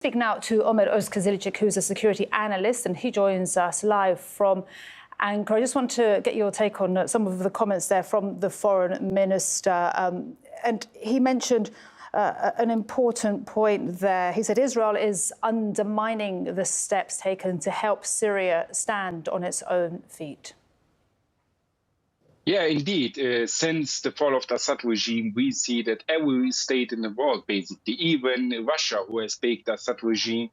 Speak now to Omer Ozkizilcik, who's a security analyst, and he joins us live from Ankara. I just want to get your take on some of the comments there from the foreign minister. And he mentioned an important point there. He said Israel is undermining the steps taken to help Syria stand on its own feet. Yeah, indeed. Since the fall of the Assad regime, we see that every state in the world, basically, even Russia, who has backed the Assad regime,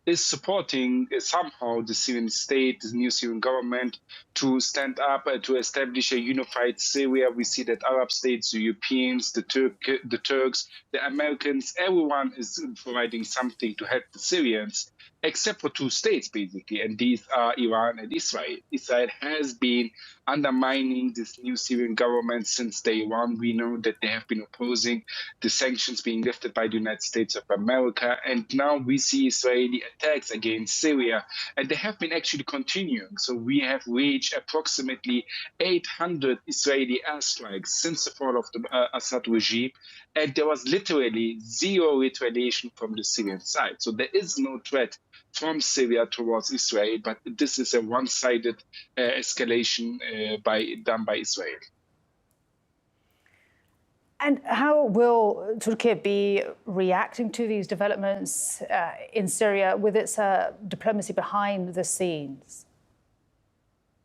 is supporting somehow the Syrian state, the new Syrian government, to stand up to establish a unified Syria. We see that Arab states, the Europeans, the Turks, the Americans, everyone is providing something to help the Syrians, except for two states, basically, and these are Iran and Israel. Israel has been undermining this new Syrian government since day one. We know that they have been opposing the sanctions being lifted by the United States of America, and now we see Israeli attacks against Syria, and they have been actually continuing. So we have reached approximately 800 Israeli airstrikes since the fall of the Assad regime, and there was literally zero retaliation from the Syrian side. So there is no threat from Syria towards Israel, but this is a one-sided escalation done by Israel. And how will Turkey be reacting to these developments in Syria with its diplomacy behind the scenes?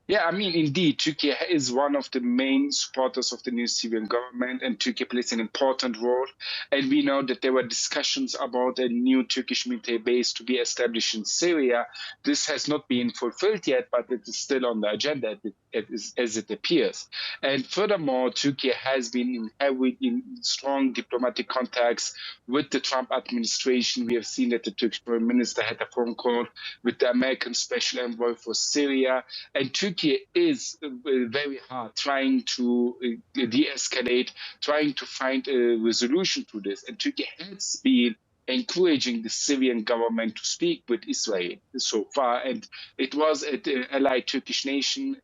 Yeah, I mean, indeed, Turkey is one of the main supporters of the new Syrian government, and Turkey plays an important role. And we know that there were discussions about a new Turkish military base to be established in Syria. This has not been fulfilled yet, but it is still on the agenda as it appears. And furthermore, Turkey has been in strong diplomatic contacts with the Trump administration. We have seen that the Turkish Foreign Minister had a phone call with the American Special Envoy for Syria, and Turkey is very hard trying to de-escalate, trying to find a resolution to this. And Turkey has been encouraging the Syrian government to speak with Israel so far. And it was an allied Turkish nation,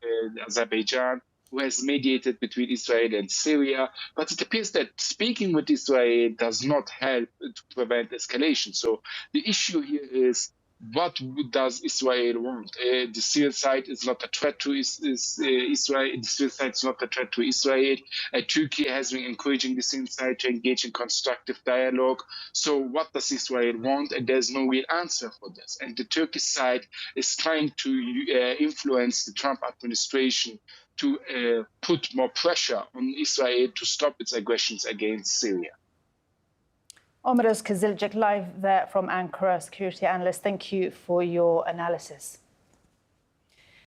Azerbaijan, who has mediated between Israel and Syria. But it appears that speaking with Israel does not help to prevent escalation. So the issue here is, what does Israel want? The Syrian side is not a threat to Israel. The Syrian side is not a threat to Israel. Turkey has been encouraging the Syrian side to engage in constructive dialogue. So what does Israel want? And there's no real answer for this. And the Turkish side is trying to influence the Trump administration to put more pressure on Israel to stop its aggressions against Syria. Omer Ozkizilcik, live there from Ankara, security analyst. Thank you for your analysis.